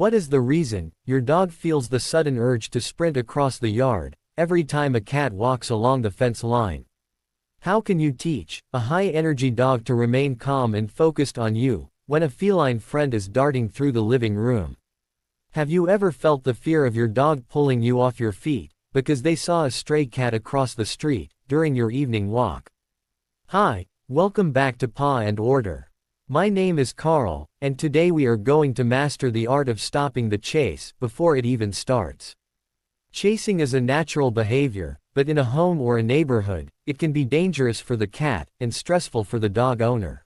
What is the reason your dog feels the sudden urge to sprint across the yard every time a cat walks along the fence line? How can you teach a high-energy dog to remain calm and focused on you when a feline friend is darting through the living room? Have you ever felt the fear of your dog pulling you off your feet because they saw a stray cat across the street during your evening walk? Hi, welcome back to Paw and Order. My name is Carl, and today we are going to master the art of stopping the chase before it even starts. Chasing is a natural behavior, but in a home or a neighborhood, it can be dangerous for the cat and stressful for the dog owner.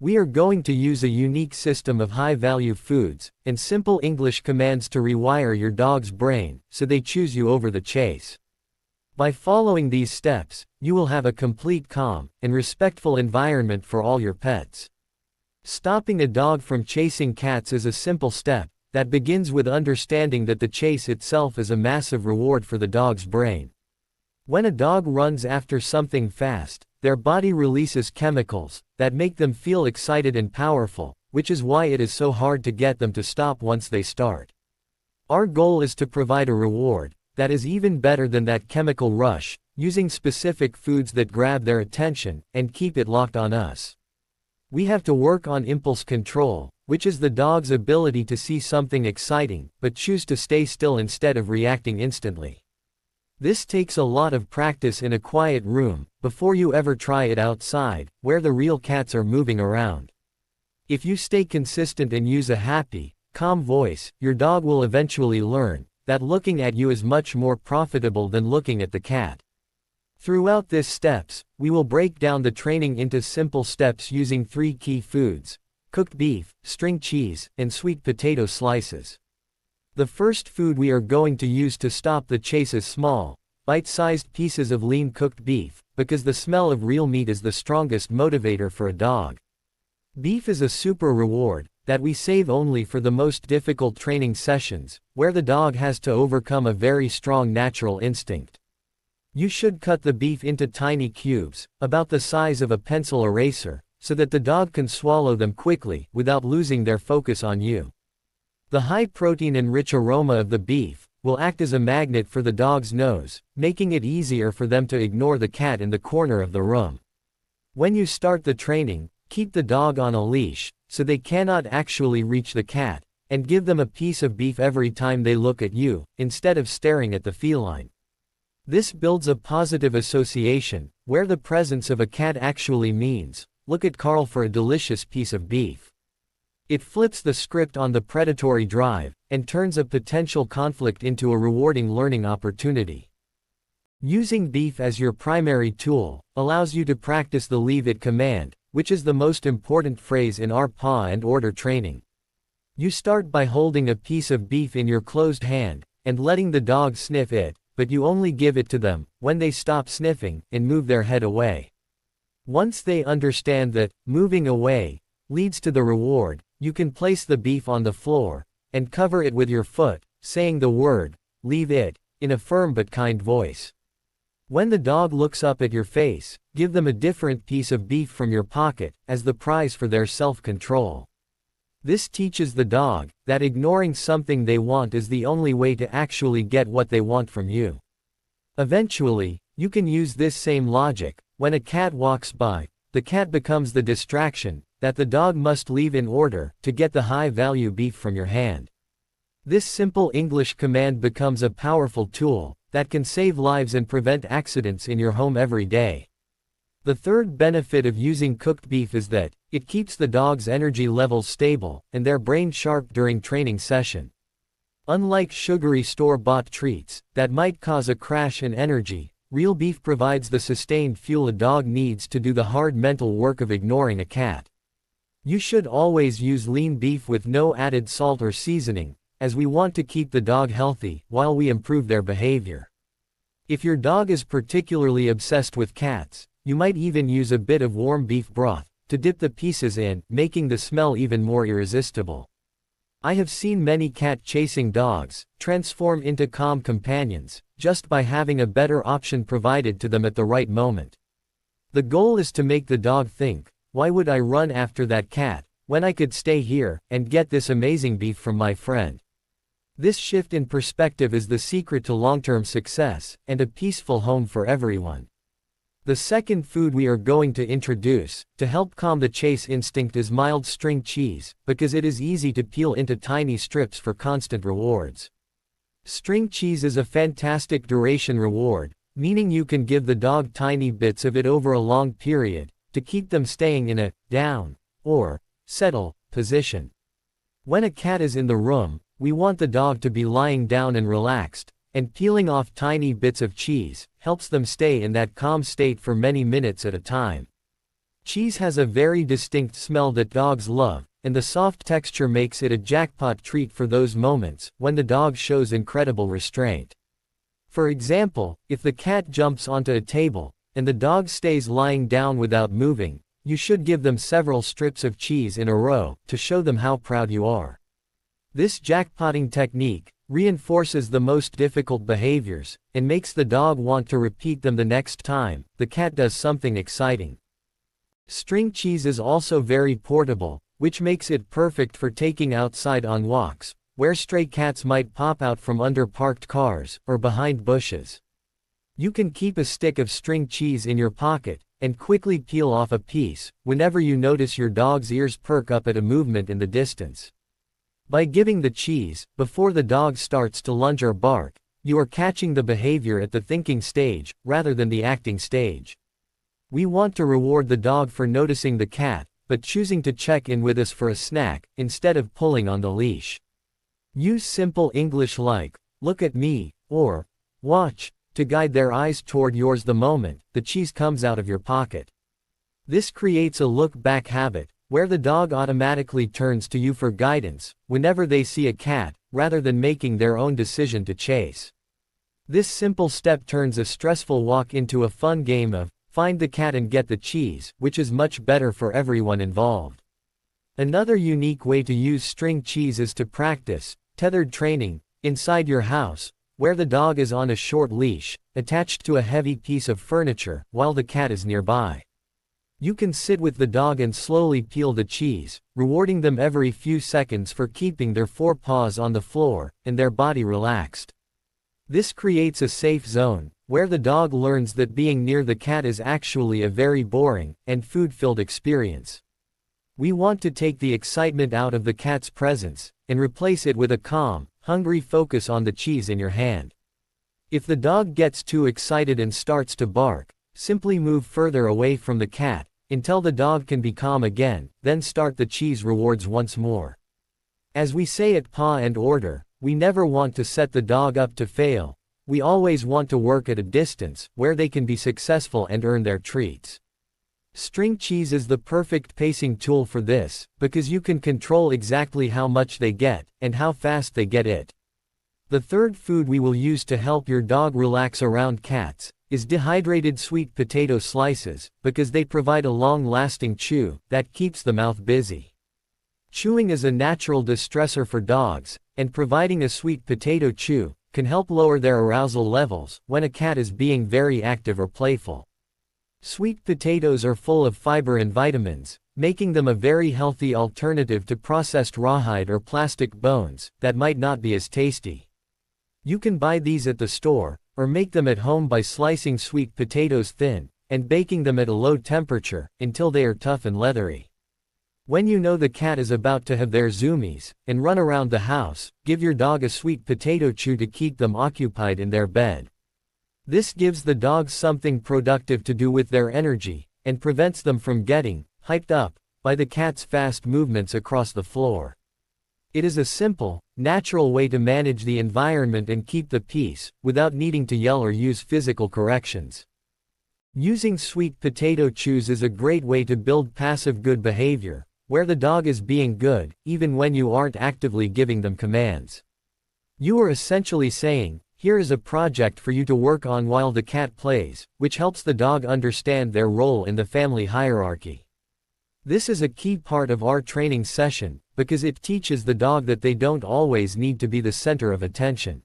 We are going to use a unique system of high-value foods and simple English commands to rewire your dog's brain so they choose you over the chase. By following these steps, you will have a complete calm and respectful environment for all your pets. Stopping a dog from chasing cats is a simple step that begins with understanding that the chase itself is a massive reward for the dog's brain. When a dog runs after something fast, their body releases chemicals that make them feel excited and powerful, which is why it is so hard to get them to stop once they start. Our goal is to provide a reward that is even better than that chemical rush, using specific foods that grab their attention and keep it locked on us. We have to work on impulse control, which is the dog's ability to see something exciting but choose to stay still instead of reacting instantly. This takes a lot of practice in a quiet room before you ever try it outside, where the real cats are moving around. If you stay consistent and use a happy, calm voice, your dog will eventually learn that looking at you is much more profitable than looking at the cat. Throughout these steps, we will break down the training into simple steps using 3 key foods: cooked beef, string cheese, and sweet potato slices. The first food we are going to use to stop the chase is small, bite-sized pieces of lean cooked beef, because the smell of real meat is the strongest motivator for a dog. Beef is a super reward that we save only for the most difficult training sessions, where the dog has to overcome a very strong natural instinct. You should cut the beef into tiny cubes, about the size of a pencil eraser, so that the dog can swallow them quickly without losing their focus on you. The high protein and rich aroma of the beef will act as a magnet for the dog's nose, making it easier for them to ignore the cat in the corner of the room. When you start the training, keep the dog on a leash, so they cannot actually reach the cat, and give them a piece of beef every time they look at you, instead of staring at the feline. This builds a positive association, where the presence of a cat actually means, "Look at Carl for a delicious piece of beef." It flips the script on the predatory drive, and turns a potential conflict into a rewarding learning opportunity. Using beef as your primary tool allows you to practice the leave it command, which is the most important phrase in our Paw and Order training. You start by holding a piece of beef in your closed hand, and letting the dog sniff it, but you only give it to them when they stop sniffing and move their head away. Once they understand that moving away leads to the reward, you can place the beef on the floor and cover it with your foot, saying the word, "Leave it," in a firm but kind voice. When the dog looks up at your face, give them a different piece of beef from your pocket as the prize for their self-control. This teaches the dog that ignoring something they want is the only way to actually get what they want from you. Eventually, you can use this same logic. When a cat walks by, the cat becomes the distraction that the dog must leave in order to get the high-value beef from your hand. This simple English command becomes a powerful tool that can save lives and prevent accidents in your home every day. The third benefit of using cooked beef is that it keeps the dog's energy levels stable and their brain sharp during training session. Unlike sugary store-bought treats that might cause a crash in energy, real beef provides the sustained fuel a dog needs to do the hard mental work of ignoring a cat. You should always use lean beef with no added salt or seasoning, as we want to keep the dog healthy while we improve their behavior. If your dog is particularly obsessed with cats, you might even use a bit of warm beef broth to dip the pieces in, making the smell even more irresistible. I have seen many cat-chasing dogs transform into calm companions just by having a better option provided to them at the right moment. The goal is to make the dog think, "Why would I run after that cat when I could stay here and get this amazing beef from my friend. This shift in perspective is the secret to long-term success and a peaceful home for everyone. The second food we are going to introduce to help calm the chase instinct is mild string cheese, because it is easy to peel into tiny strips for constant rewards. String cheese is a fantastic duration reward, meaning you can give the dog tiny bits of it over a long period to keep them staying in a down or settle position. When a cat is in the room, we want the dog to be lying down and relaxed, and peeling off tiny bits of cheese helps them stay in that calm state for many minutes at a time. Cheese has a very distinct smell that dogs love, and the soft texture makes it a jackpot treat for those moments when the dog shows incredible restraint. For example, if the cat jumps onto a table, and the dog stays lying down without moving, you should give them several strips of cheese in a row to show them how proud you are. This jackpotting technique reinforces the most difficult behaviors and makes the dog want to repeat them the next time the cat does something exciting. String cheese is also very portable, which makes it perfect for taking outside on walks, where stray cats might pop out from under parked cars or behind bushes. You can keep a stick of string cheese in your pocket and quickly peel off a piece whenever you notice your dog's ears perk up at a movement in the distance. By giving the cheese before the dog starts to lunge or bark, you are catching the behavior at the thinking stage rather than the acting stage. We want to reward the dog for noticing the cat, but choosing to check in with us for a snack instead of pulling on the leash. Use simple English like, "Look at me," or "Watch," to guide their eyes toward yours the moment the cheese comes out of your pocket. This creates a look-back habit, where the dog automatically turns to you for guidance whenever they see a cat, rather than making their own decision to chase. This simple step turns a stressful walk into a fun game of find the cat and get the cheese, which is much better for everyone involved. Another unique way to use string cheese is to practice tethered training inside your house, where the dog is on a short leash, attached to a heavy piece of furniture, while the cat is nearby. You can sit with the dog and slowly peel the cheese, rewarding them every few seconds for keeping their forepaws on the floor and their body relaxed. This creates a safe zone, where the dog learns that being near the cat is actually a very boring and food-filled experience. We want to take the excitement out of the cat's presence and replace it with a calm, hungry focus on the cheese in your hand. If the dog gets too excited and starts to bark, simply move further away from the cat until the dog can be calm again, then start the cheese rewards once more. As we say at Paw and Order, we never want to set the dog up to fail. We always want to work at a distance where they can be successful and earn their treats. String cheese is the perfect pacing tool for this, because you can control exactly how much they get and how fast they get it. The third food we will use to help your dog relax around cats is dehydrated sweet potato slices, because they provide a long-lasting chew that keeps the mouth busy. Chewing is a natural distressor for dogs, and providing a sweet potato chew can help lower their arousal levels when a cat is being very active or playful. Sweet potatoes are full of fiber and vitamins, making them a very healthy alternative to processed rawhide or plastic bones that might not be as tasty. You can buy these at the store, or make them at home by slicing sweet potatoes thin and baking them at a low temperature until they are tough and leathery. When you know the cat is about to have their zoomies and run around the house, give your dog a sweet potato chew to keep them occupied in their bed. This gives the dogs something productive to do with their energy and prevents them from getting hyped up by the cat's fast movements across the floor. It is a simple, natural way to manage the environment and keep the peace, without needing to yell or use physical corrections. Using sweet potato chews is a great way to build passive good behavior, where the dog is being good, even when you aren't actively giving them commands. You are essentially saying, here is a project for you to work on while the cat plays, which helps the dog understand their role in the family hierarchy. This is a key part of our training session, because it teaches the dog that they don't always need to be the center of attention.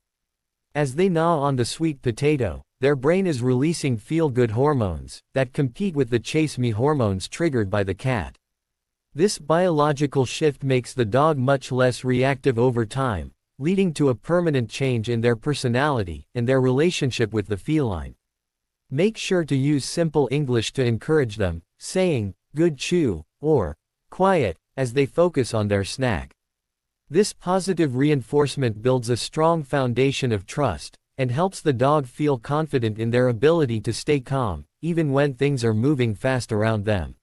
As they gnaw on the sweet potato, their brain is releasing feel-good hormones that compete with the chase me hormones triggered by the cat. This biological shift makes the dog much less reactive over time, leading to a permanent change in their personality and their relationship with the feline. Make sure to use simple English to encourage them, saying, "Good chew," or "Quiet," as they focus on their snack. This positive reinforcement builds a strong foundation of trust, and helps the dog feel confident in their ability to stay calm, even when things are moving fast around them.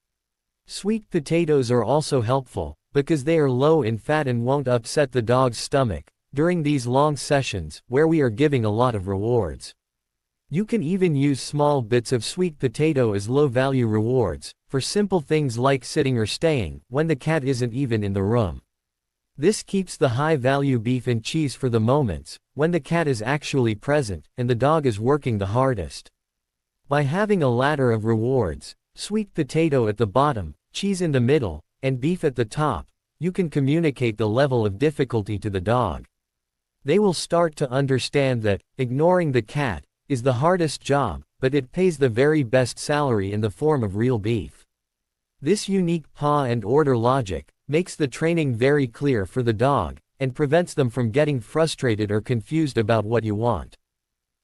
Sweet potatoes are also helpful, because they are low in fat and won't upset the dog's stomach, during these long sessions, where we are giving a lot of rewards. You can even use small bits of sweet potato as low-value rewards, for simple things like sitting or staying, when the cat isn't even in the room. This keeps the high-value beef and cheese for the moments, when the cat is actually present, and the dog is working the hardest. By having a ladder of rewards, sweet potato at the bottom, cheese in the middle, and beef at the top, you can communicate the level of difficulty to the dog. They will start to understand that, ignoring the cat, is the hardest job, but it pays the very best salary in the form of real beef. This unique paw and order logic makes the training very clear for the dog, and prevents them from getting frustrated or confused about what you want.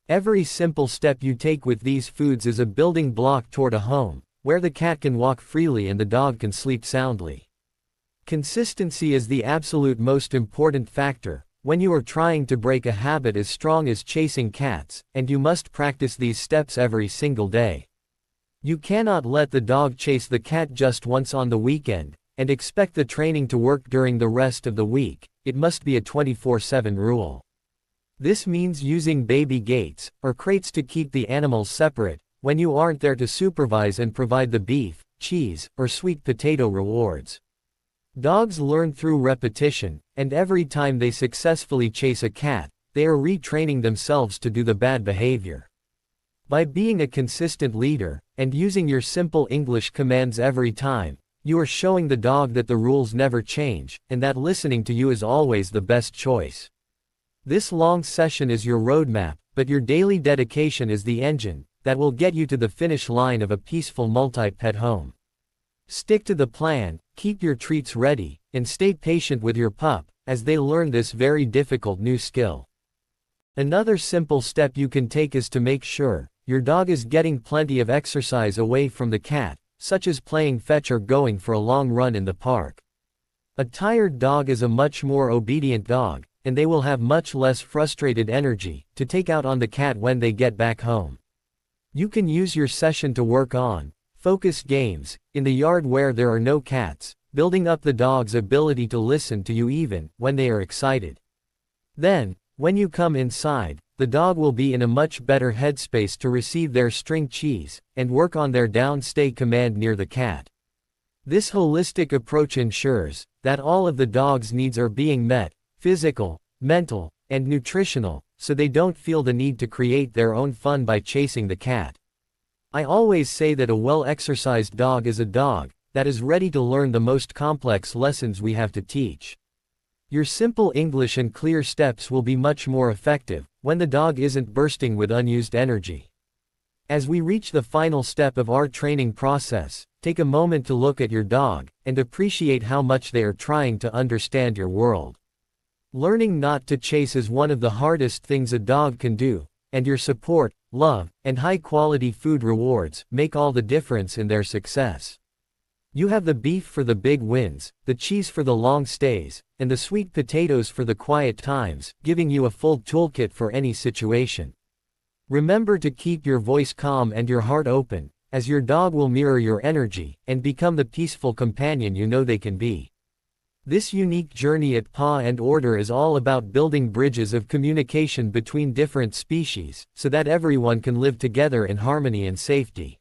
Every simple step you take with these foods is a building block toward a home, where the cat can walk freely and the dog can sleep soundly. Consistency is the absolute most important factor when you are trying to break a habit as strong as chasing cats, and you must practice these steps every single day. You cannot let the dog chase the cat just once on the weekend, and expect the training to work during the rest of the week. It must be a 24/7 rule. This means using baby gates, or crates to keep the animals separate, when you aren't there to supervise and provide the beef, cheese, or sweet potato rewards. Dogs learn through repetition, and every time they successfully chase a cat, they are retraining themselves to do the bad behavior. By being a consistent leader, and using your simple English commands every time, you are showing the dog that the rules never change, and that listening to you is always the best choice. This long session is your roadmap, but your daily dedication is the engine that will get you to the finish line of a peaceful multi-pet home. Stick to the plan, keep your treats ready, and stay patient with your pup, as they learn this very difficult new skill. Another simple step you can take is to make sure your dog is getting plenty of exercise away from the cat, such as playing fetch or going for a long run in the park. A tired dog is a much more obedient dog, and they will have much less frustrated energy to take out on the cat when they get back home. You can use your session to work on focused games in the yard where there are no cats, building up the dog's ability to listen to you even when they are excited. Then, when you come inside, the dog will be in a much better headspace to receive their string cheese and work on their down-stay command near the cat. This holistic approach ensures that all of the dog's needs are being met, physical, mental, and nutritional, so they don't feel the need to create their own fun by chasing the cat. I always say that a well-exercised dog is a dog that is ready to learn the most complex lessons we have to teach. Your simple English and clear steps will be much more effective when the dog isn't bursting with unused energy. As we reach the final step of our training process, take a moment to look at your dog and appreciate how much they are trying to understand your world. Learning not to chase is one of the hardest things a dog can do, and your support, love, and high-quality food rewards make all the difference in their success. You have the beef for the big wins, the cheese for the long stays, and the sweet potatoes for the quiet times, giving you a full toolkit for any situation. Remember to keep your voice calm and your heart open, as your dog will mirror your energy and become the peaceful companion you know they can be. This unique journey at Paw and Order is all about building bridges of communication between different species, so that everyone can live together in harmony and safety.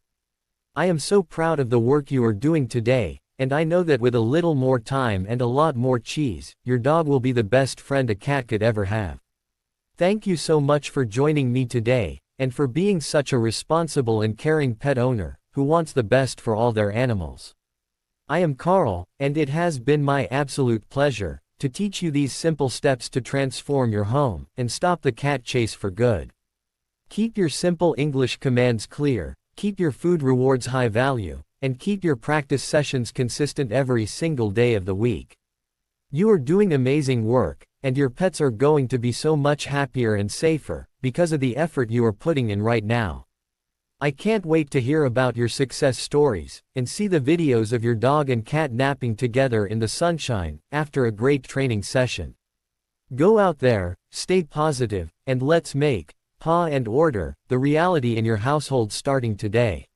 I am so proud of the work you are doing today, and I know that with a little more time and a lot more cheese, your dog will be the best friend a cat could ever have. Thank you so much for joining me today, and for being such a responsible and caring pet owner, who wants the best for all their animals. I am Carl, and it has been my absolute pleasure to teach you these simple steps to transform your home and stop the cat chase for good. Keep your simple English commands clear, keep your food rewards high value, and keep your practice sessions consistent every single day of the week. You are doing amazing work, and your pets are going to be so much happier and safer, because of the effort you are putting in right now. I can't wait to hear about your success stories, and see the videos of your dog and cat napping together in the sunshine, after a great training session. Go out there, stay positive, and let's make Paw and Order the reality in your household starting today.